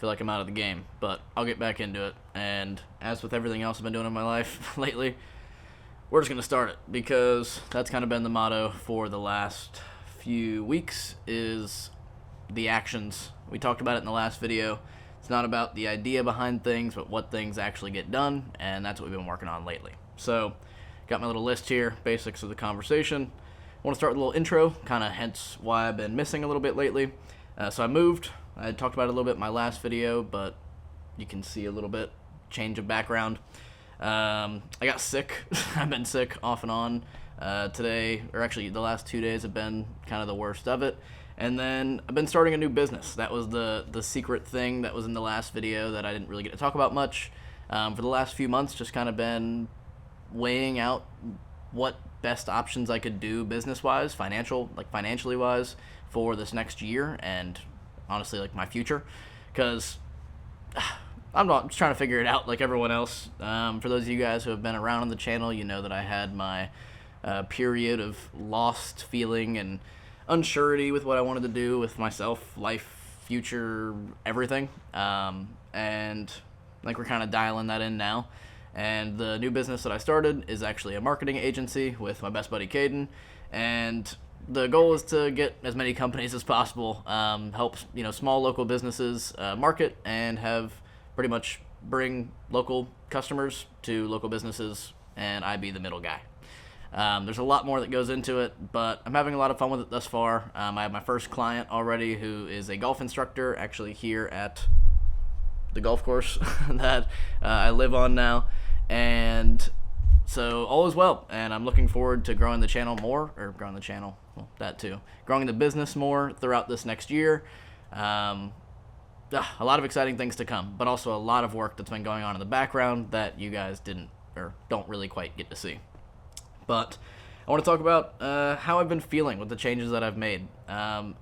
feel like I'm out of the game, but I'll get back into it. And as with everything else I've been doing in my life lately, we're just going to start it, because that's kind of been the motto for the last few weeks, is the actions. We talked about it in the last video. It's not about the idea behind things, but what things actually get done, and that's what we've been working on lately. So, got my little list here, basics of the conversation. I want to start with a little intro, kind of hence why I've been missing a little bit lately. So I moved. I talked about it a little bit in my last video, but you can see a little bit change of background. I got sick. I've been sick off and on. Today, or actually the last 2 days, have been kind of the worst of it. And then I've been starting a new business. That was the secret thing that was in the last video that I didn't really get to talk about much. For the last few months, just kind of been weighing out what best options I could do business-wise, financially wise, for this next year, and honestly, like, my future. Because I'm just trying to figure it out like everyone else. For those of you guys who have been around on the channel, you know that I had my period of lost feeling and unsurety with what I wanted to do with myself, life, future, everything. And like, we're kind of dialing that in now. And the new business that I started is actually a marketing agency with my best buddy Caden. And the goal is to get as many companies as possible, help small local businesses market, and have pretty much bring local customers to local businesses, and I be the middle guy. There's a lot more that goes into it, but I'm having a lot of fun with it thus far. I have my first client already, who is a golf instructor, actually here at the golf course that I live on now. And so all is well, and I'm looking forward to growing the channel more, that too, growing the business more throughout this next year. A lot of exciting things to come, but also a lot of work that's been going on in the background that you guys don't really quite get to see. But I want to talk about how I've been feeling with the changes that I've made. And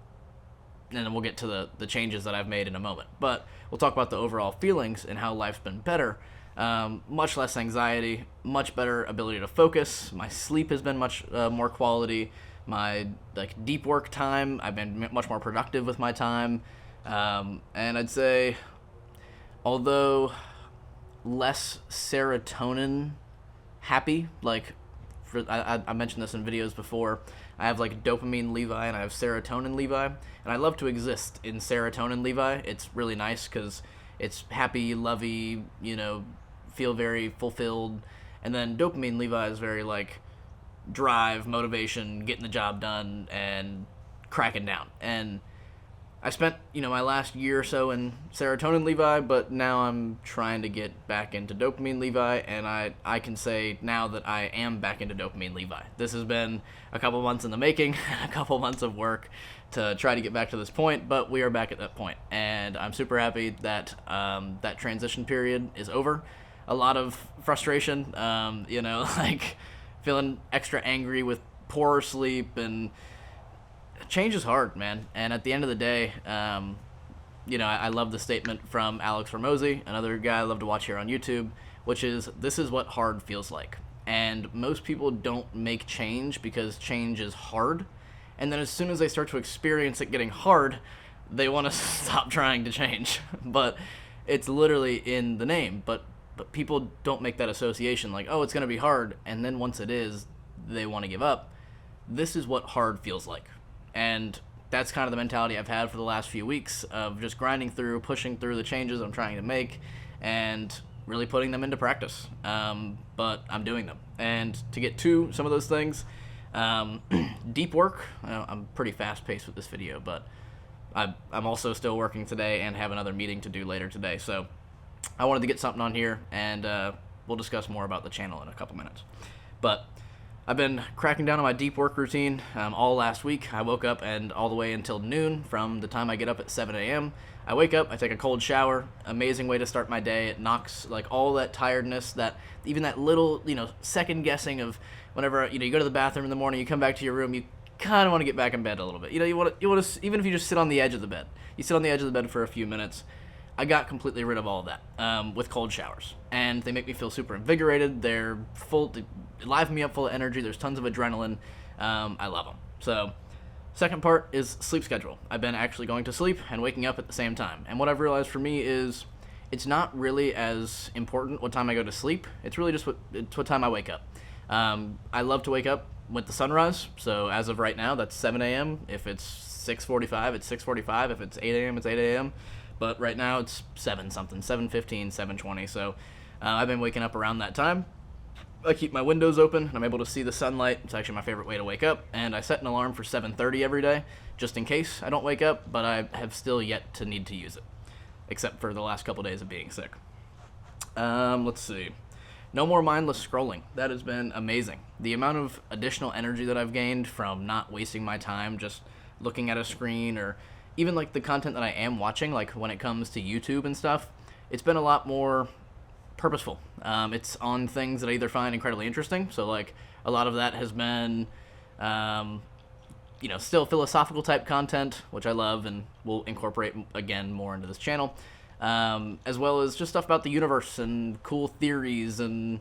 then we'll get to the changes that I've made in a moment. But we'll talk about the overall feelings and how life's been better. Much less anxiety, much better ability to focus. My sleep has been much more quality. My deep work time, I've been much more productive with my time. And I'd say, although less serotonin happy, I mentioned this in videos before, I have dopamine Levi and I have serotonin Levi, and I love to exist in serotonin Levi. It's really nice because it's happy, lovey, feel very fulfilled. And then dopamine Levi is very drive, motivation, getting the job done, and cracking down. And I spent, my last year or so in serotonin Levi, but now I'm trying to get back into dopamine Levi, and I can say now that I am back into dopamine Levi. This has been a couple months in the making, a couple months of work to try to get back to this point, but we are back at that point, and I'm super happy that that transition period is over. A lot of frustration, feeling extra angry with poor sleep, and change is hard, man. And at the end of the day, I love the statement from Alex Ramosi, another guy I love to watch here on YouTube, which is, this is what hard feels like. And most people don't make change because change is hard. And then as soon as they start to experience it getting hard, they want to stop trying to change. But it's literally in the name. But people don't make that association, oh, it's going to be hard. And then once it is, they want to give up. This is what hard feels like. And that's kind of the mentality I've had for the last few weeks, of just grinding through, pushing through the changes I'm trying to make, and really putting them into practice. But I'm doing them. And to get to some of those things, deep work, I'm pretty fast-paced with this video, but I'm also still working today and have another meeting to do later today. So I wanted to get something on here, and we'll discuss more about the channel in a couple minutes. But I've been cracking down on my deep work routine all last week. I woke up, and all the way until noon, from the time I get up at 7 a.m., I wake up, I take a cold shower. Amazing way to start my day. It knocks all that tiredness, even that little second guessing of whenever you go to the bathroom in the morning, you come back to your room, you kind of want to get back in bed a little bit. You want to, even if you just sit on the edge of the bed, you sit on the edge of the bed for a few minutes. I got completely rid of all of that with cold showers, and they make me feel super invigorated. They're full, they liven me up, full of energy. There's tons of adrenaline. I love them. So Second part is sleep schedule. I've been actually going to sleep and waking up at the same time. And what I've realized for me is it's not really as important what time I go to sleep. It's really just what time I wake up. I love to wake up with the sunrise. So as of right now, that's 7 a.m. If it's 6:45, it's 6:45. If it's 8 a.m., it's 8 a.m. But right now it's 7-something, 7:15, 7:20. So I've been waking up around that time. I keep my windows open, and I'm able to see the sunlight. It's actually my favorite way to wake up, and I set an alarm for 7:30 every day, just in case I don't wake up, but I have still yet to need to use it, except for the last couple days of being sick. Let's see. No more mindless scrolling. That has been amazing. The amount of additional energy that I've gained from not wasting my time just looking at a screen, or even like the content that I am watching, like when it comes to YouTube and stuff, it's been a lot more purposeful. It's on things that I either find incredibly interesting, so like a lot of that has been still philosophical type content, which I love and will incorporate again more into this channel, as well as just stuff about the universe and cool theories and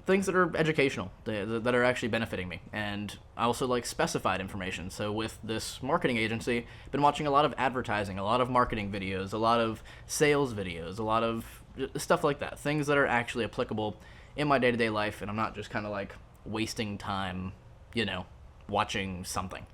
things that are educational, that are actually benefiting me. And I also like specified information. So with this marketing agency, I've been watching a lot of advertising, a lot of marketing videos, a lot of sales videos, a lot of stuff like that, things that are actually applicable in my day-to-day life, and I'm not just kind of like wasting time, watching something.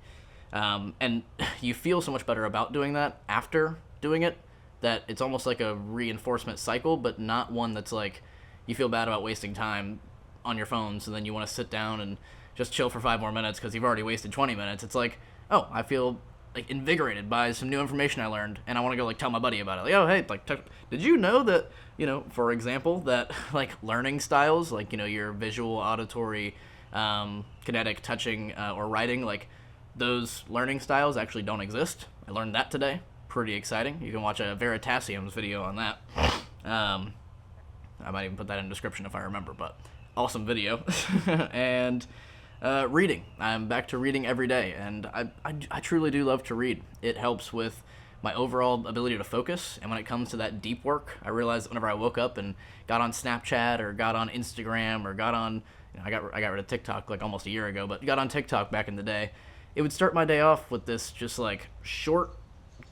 And you feel so much better about doing that after doing it, that it's almost like a reinforcement cycle, but not one that's like you feel bad about wasting time on your phones and then you want to sit down and just chill for 5 more minutes because you've already wasted 20 minutes. It's like, oh, I feel like invigorated by some new information I learned, and I want to go like tell my buddy about it. Like, oh, hey, like, did you know that, for example, that like learning styles, like, your visual, auditory, kinetic, touching, or writing, like those learning styles actually don't exist. I learned that today. Pretty exciting. You can watch a Veritasium's video on that. I might even put that in the description if I remember, but awesome video. And reading. I'm back to reading every day, and I truly do love to read. It helps with my overall ability to focus, and when it comes to that deep work, I realized that whenever I woke up and got on Snapchat or got on Instagram or got on, I got rid of TikTok like almost a year ago, but got on TikTok back in the day, it would start my day off with this just like short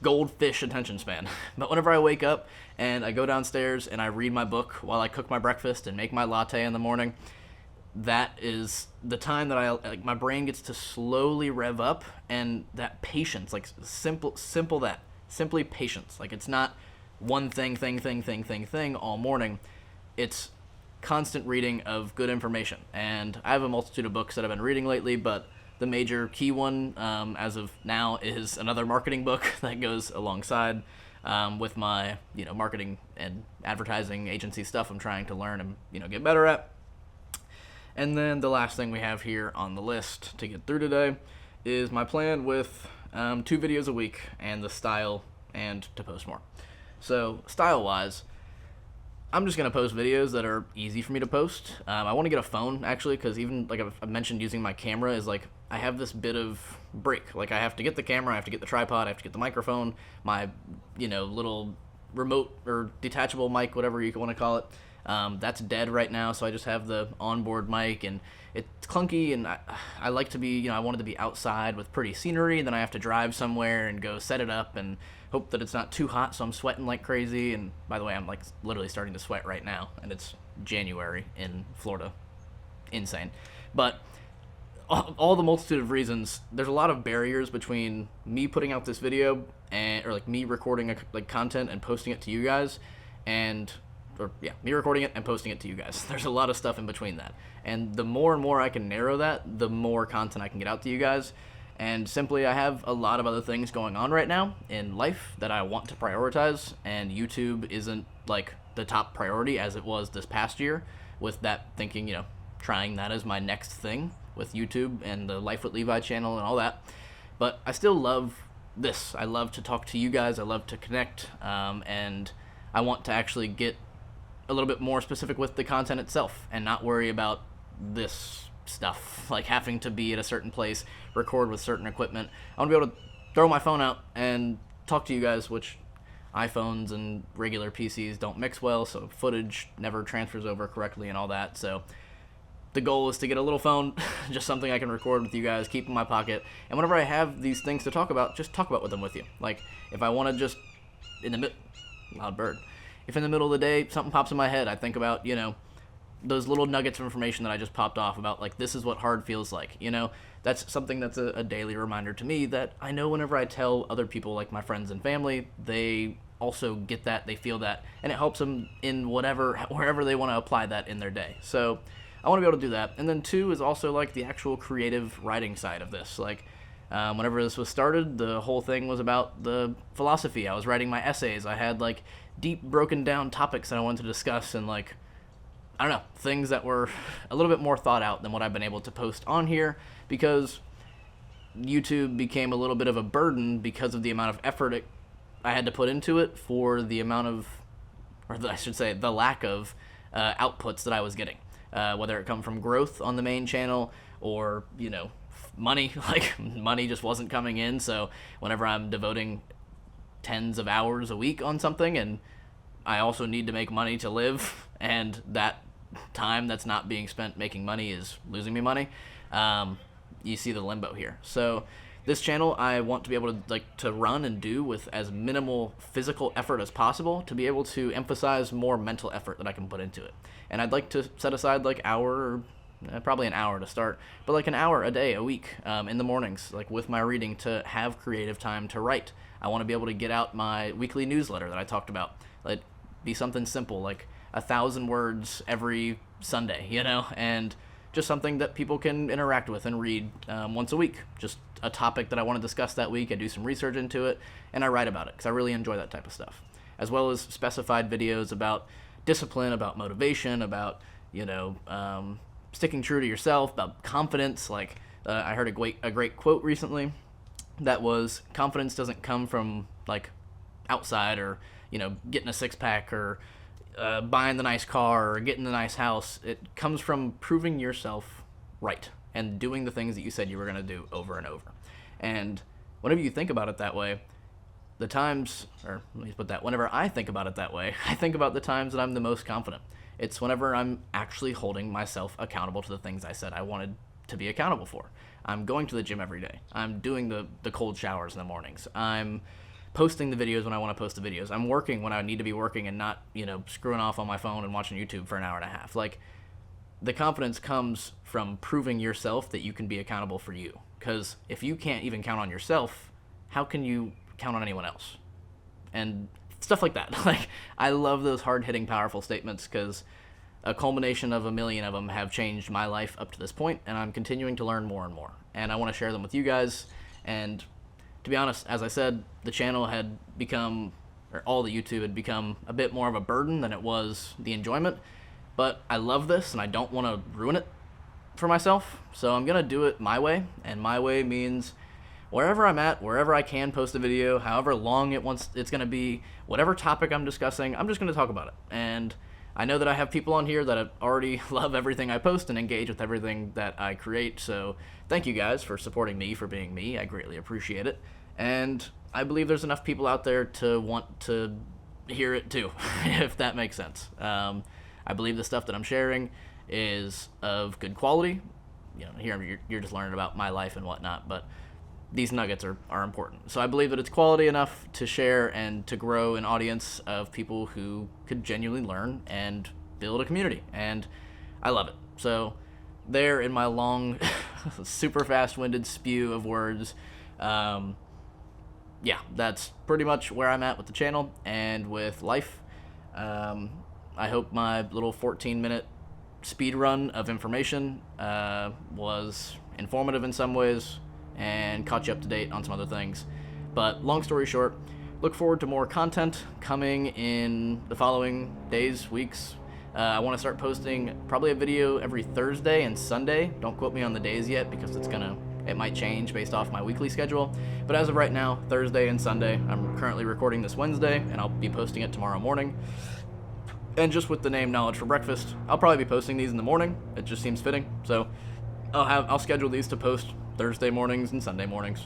goldfish attention span. But whenever I wake up and I go downstairs and I read my book while I cook my breakfast and make my latte in the morning, that is the time that my brain gets to slowly rev up, and that patience, like simply patience. Like, it's not one thing all morning. It's constant reading of good information. And I have a multitude of books that I've been reading lately, but the major key one, as of now, is another marketing book that goes alongside with my, marketing and advertising agency stuff I'm trying to learn and, get better at. And then the last thing we have here on the list to get through today is my plan with 2 videos a week and the style and to post more. So style-wise, I'm just going to post videos that are easy for me to post. I want to get a phone, actually, because even, like I've mentioned, using my camera is like, I have this bit of break. Like, I have to get the camera, I have to get the tripod, I have to get the microphone, my, little remote or detachable mic, whatever you want to call it. That's dead right now, so I just have the onboard mic, and it's clunky, and I like to be, I wanted to be outside with pretty scenery, and then I have to drive somewhere and go set it up and hope that it's not too hot, so I'm sweating like crazy. And by the way, I'm like literally starting to sweat right now, and it's January in Florida. Insane. But all the multitude of reasons, there's a lot of barriers between me putting out this video or like me recording content and posting it to you guys, me recording it and posting it to you guys. There's a lot of stuff in between that. And the more and more I can narrow that, the more content I can get out to you guys. And simply, I have a lot of other things going on right now in life that I want to prioritize, and YouTube isn't like the top priority as it was this past year, with that thinking, trying that as my next thing with YouTube and the Life with Levi channel and all that. But I still love this. I love to talk to you guys. I love to connect, and I want to actually get a little bit more specific with the content itself and not worry about this stuff, like having to be at a certain place, record with certain equipment. I want to be able to throw my phone out and talk to you guys, which iPhones and regular PCs don't mix well, so footage never transfers over correctly and all that. So the goal is to get a little phone, just something I can record with you guys, keep in my pocket, and whenever I have these things to talk about, just talk about with them with you. Like, if I want to just, loud bird, if in the middle of the day something pops in my head, I think about, those little nuggets of information that I just popped off about, like, this is what hard feels like, that's something that's a daily reminder to me that I know whenever I tell other people, like my friends and family, they also get that, they feel that, and it helps them in wherever they want to apply that in their day. So I want to be able to do that. And then 2 is also like the actual creative writing side of this. Like, whenever this was started, the whole thing was about the philosophy. I was writing my essays. I had like deep broken down topics that I wanted to discuss, and like, I don't know, things that were a little bit more thought out than what I've been able to post on here, because YouTube became a little bit of a burden because of the amount of effort I had to put into it for the amount of, I should say, the lack of outputs that I was getting. Whether it come from growth on the main channel or, money, like money just wasn't coming in. So whenever I'm devoting tens of hours a week on something, and I also need to make money to live, and that time that's not being spent making money is losing me money, you see the limbo here. So this channel I want to be able to run and do with as minimal physical effort as possible, to be able to emphasize more mental effort that I can put into it. And I'd like to set aside like probably an hour to start, but like an hour a day, a week, in the mornings, like with my reading, to have creative time to write. I want to be able to get out my weekly newsletter that I talked about. Like, be something simple, like 1,000 words every Sunday, and just something that people can interact with and read once a week. Just a topic that I want to discuss that week. I do some research into it, and I write about it because I really enjoy that type of stuff. As well as specified videos about discipline, about motivation, about, sticking true to yourself, about confidence. Like, I heard a great quote recently that was, confidence doesn't come from, like, outside or, getting a six-pack or buying the nice car or getting the nice house. It comes from proving yourself right and doing the things that you said you were going to do over and over. And whenever you think about it that way, whenever I think about it that way, I think about the times that I'm the most confident. It's whenever I'm actually holding myself accountable to the things I said I wanted to be accountable for. I'm going to the gym every day. I'm doing the cold showers in the mornings. I'm posting the videos when I want to post the videos. I'm working when I need to be working and not, screwing off on my phone and watching YouTube for an hour and a half. Like, the confidence comes from proving yourself that you can be accountable for you. Because if you can't even count on yourself, how can you count on anyone else? And stuff like that. Like, I love those hard-hitting, powerful statements, because a culmination of a million of them have changed my life up to this point, and I'm continuing to learn more and more. And I want to share them with you guys. And to be honest, as I said, the channel had become, or all the YouTube had become, a bit more of a burden than it was the enjoyment. But I love this, and I don't want to ruin it for myself. So I'm going to do it my way, and my way means wherever I'm at, wherever I can post a video, however long it's going to be, whatever topic I'm discussing, I'm just going to talk about it. And I know that I have people on here that already love everything I post and engage with everything that I create. So thank you guys for supporting me, for being me. I greatly appreciate it. And I believe there's enough people out there to want to hear it too, if that makes sense. I believe the stuff that I'm sharing is of good quality. Here you're just learning about my life and whatnot, but these nuggets are important. So I believe that it's quality enough to share and to grow an audience of people who could genuinely learn and build a community. And I love it. So there, in my long, super fast-winded spew of words, that's pretty much where I'm at with the channel and with life. I hope my little 14-minute speed run of information was informative in some ways and caught you up to date on some other things. But long story short, look forward to more content coming in the following days, weeks. I want to start posting probably a video every Thursday and Sunday. Don't quote me on the days yet, because it might change based off my weekly schedule. But as of right now, Thursday and Sunday. I'm currently recording this Wednesday, and I'll be posting it tomorrow morning. And just with the name Knowledge for Breakfast, I'll probably be posting these in the morning. It just seems fitting. So I'll schedule these to post Thursday mornings and Sunday mornings.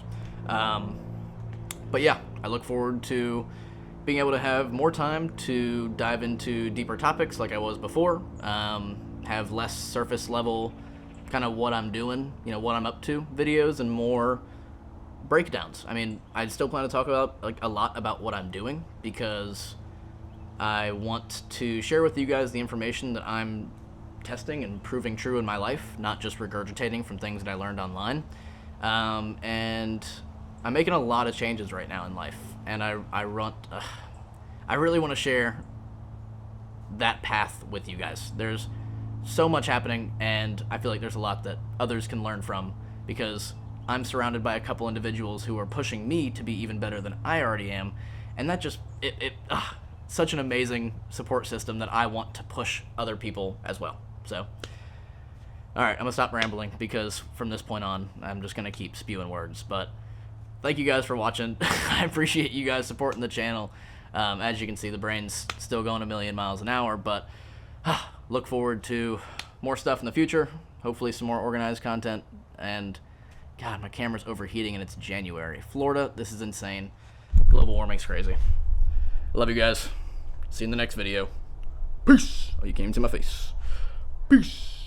But yeah, I look forward to being able to have more time to dive into deeper topics like I was before. have less surface level kind of what I'm doing, you know, what I'm up to videos, and more breakdowns. I mean, I still plan to talk about like a lot about what I'm doing, because I want to share with you guys the information that I'm testing and proving true in my life, not just regurgitating from things that I learned online. And I'm making a lot of changes right now in life, and I really want to share that path with you guys. There's so much happening, and I feel like there's a lot that others can learn from, because I'm surrounded by a couple individuals who are pushing me to be even better than I already am, and that just such an amazing support system that I want to push other people as well. So, all right, I'm gonna stop rambling, because from this point on, I'm just gonna keep spewing words. But thank you guys for watching. I appreciate you guys supporting the channel. As you can see, the brain's still going a million miles an hour, but look forward to more stuff in the future. Hopefully some more organized content. And God, my camera's overheating, and it's January. Florida, this is insane. Global warming's crazy. Love you guys. See you in the next video. Peace. Oh, you came to my face. Peace.